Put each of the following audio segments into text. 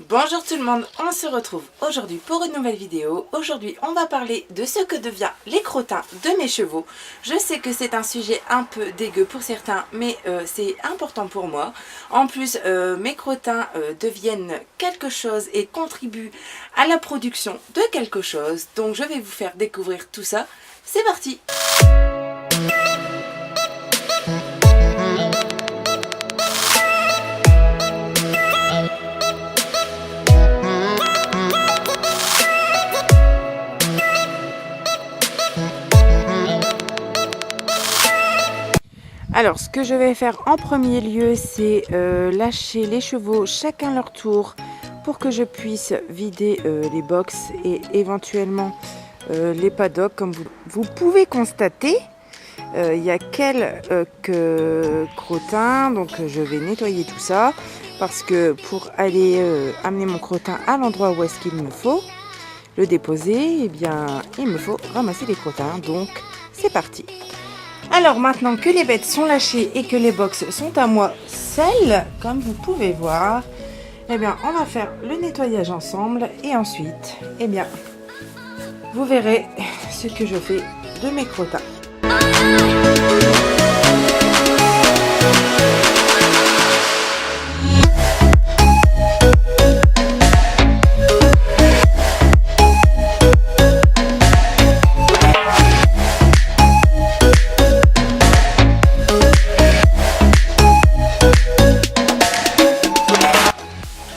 Bonjour tout le monde, on se retrouve aujourd'hui pour une nouvelle vidéo. Aujourd'hui on va parler de ce que devient les crottins de mes chevaux. Je sais que c'est un sujet un peu dégueu pour certains, mais c'est important pour moi. En plus mes crottins deviennent quelque chose et contribuent à la production de quelque chose. Donc je vais vous faire découvrir tout ça. C'est parti! Alors, ce que je vais faire en premier lieu, c'est lâcher les chevaux chacun leur tour pour que je puisse vider les box et éventuellement les paddocks. Comme vous pouvez constater, il n'y a quelques crottins, donc je vais nettoyer tout ça parce que pour aller amener mon crottin à l'endroit où est-ce qu'il me faut le déposer, eh bien, il me faut ramasser les crottins, donc c'est parti. Alors maintenant que les bêtes sont lâchées et que les box sont à moi seules, comme vous pouvez voir, eh bien on va faire le nettoyage ensemble et ensuite, eh bien, vous verrez ce que je fais de mes crottins.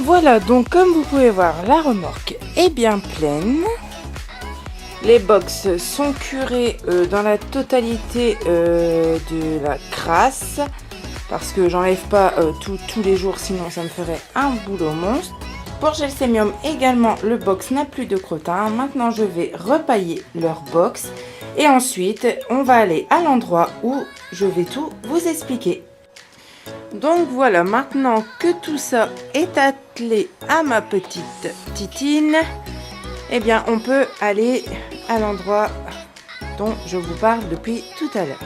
Voilà, donc comme vous pouvez voir, la remorque est bien pleine. Les box sont curées dans la totalité de la crasse parce que j'enlève pas tous les jours, sinon ça me ferait un boulot monstre. Pour Gelsemium également, le box n'a plus de crottins. Maintenant, je vais repailler leur box et ensuite, on va aller à l'endroit où je vais tout vous expliquer. Donc voilà, maintenant que tout ça est attelé à ma petite titine, eh bien on peut aller à l'endroit dont je vous parle depuis tout à l'heure.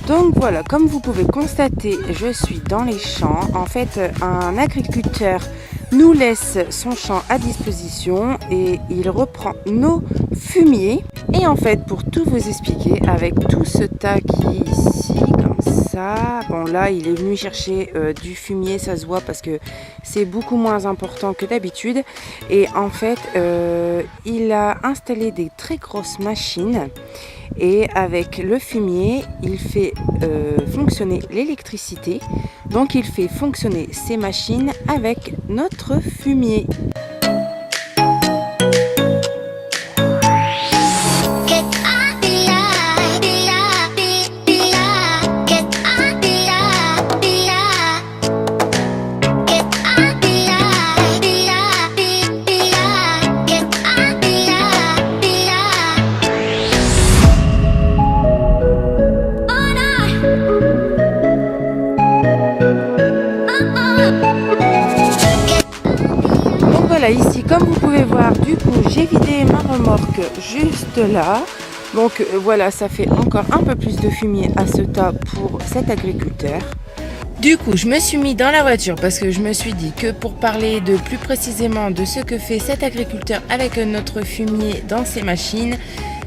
Donc voilà, comme vous pouvez constater, je suis dans les champs. En fait, un agriculteur nous laisse son champ à disposition et il reprend nos fumiers. Et en fait, pour tout vous expliquer, avec tout ce tas qui est ici, comme ça, bon là, il est venu chercher du fumier, ça se voit parce que c'est beaucoup moins important que d'habitude. Et en fait, il a installé des très grosses machines. Et avec le fumier, il fait fonctionner l'électricité. Donc il fait fonctionner ces machines avec notre fumier. Voilà, ici comme vous pouvez voir, du coup j'ai vidé ma remorque juste là. Donc voilà, ça fait encore un peu plus de fumier à ce tas pour cet agriculteur. Du coup, je me suis mis dans la voiture parce que je me suis dit que pour parler de plus précisément de ce que fait cet agriculteur avec notre fumier dans ses machines,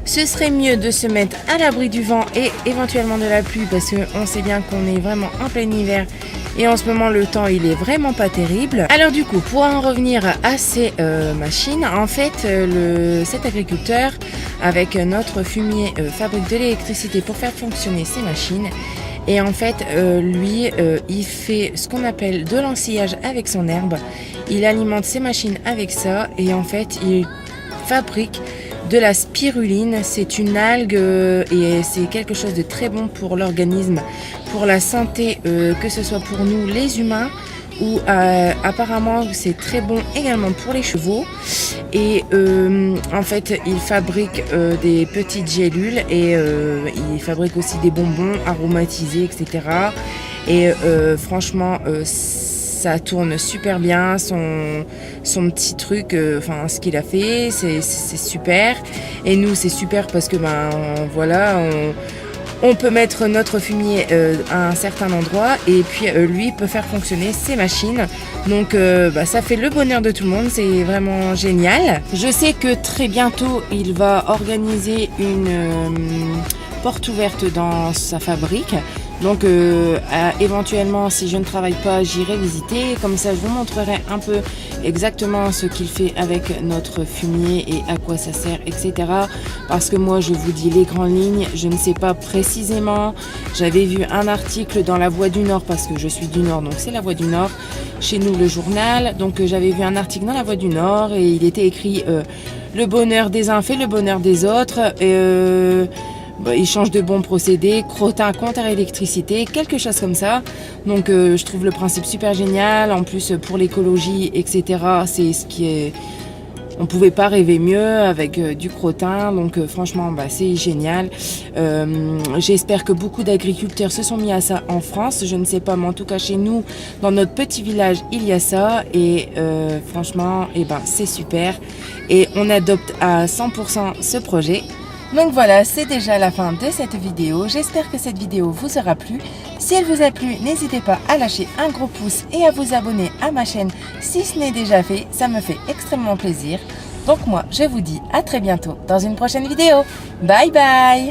ce serait mieux de se mettre à l'abri du vent et éventuellement de la pluie parce qu'on sait bien qu'on est vraiment en plein hiver et en ce moment le temps il est vraiment pas terrible. Alors du coup, pour en revenir à ces machines, en fait cet agriculteur avec notre fumier fabrique de l'électricité pour faire fonctionner ces machines. Et en fait, lui, il fait ce qu'on appelle de l'ensillage avec son herbe. Il alimente ses machines avec ça et en fait, il fabrique de la spiruline. C'est une algue et c'est quelque chose de très bon pour l'organisme, pour la santé, que ce soit pour nous les humains ou apparemment c'est très bon également pour les chevaux. Et en fait il fabrique des petites gélules et il fabrique aussi des bonbons aromatisés, etc. Et franchement ça tourne super bien, son petit truc, enfin ce qu'il a fait, c'est super. Et nous c'est super parce que voilà, on peut mettre notre fumier à un certain endroit et puis lui peut faire fonctionner ses machines. Donc ça fait le bonheur de tout le monde, c'est vraiment génial. Je sais que très bientôt il va organiser une porte ouverte dans sa fabrique. Donc éventuellement si je ne travaille pas j'irai visiter, comme ça je vous montrerai un peu exactement ce qu'il fait avec notre fumier et à quoi ça sert, etc. Parce que moi je vous dis les grandes lignes, je ne sais pas précisément. J'avais vu un article dans La Voix du Nord, parce que je suis du Nord, donc c'est La Voix du Nord, chez nous le journal. Donc j'avais vu un article dans La Voix du Nord et il était écrit le bonheur des uns fait le bonheur des autres. Il change de bons procédés, crottin contre électricité, quelque chose comme ça. Donc je trouve le principe super génial. En plus pour l'écologie, etc. C'est ce qui est... On ne pouvait pas rêver mieux avec du crottin. Donc franchement c'est génial. J'espère que beaucoup d'agriculteurs se sont mis à ça en France. Je ne sais pas, mais en tout cas chez nous, dans notre petit village, il y a ça. Et franchement, c'est super. Et on adopte à 100% ce projet. Donc voilà, c'est déjà la fin de cette vidéo. J'espère que cette vidéo vous aura plu. Si elle vous a plu, n'hésitez pas à lâcher un gros pouce et à vous abonner à ma chaîne si ce n'est déjà fait. Ça me fait extrêmement plaisir. Donc moi, je vous dis à très bientôt dans une prochaine vidéo. Bye bye!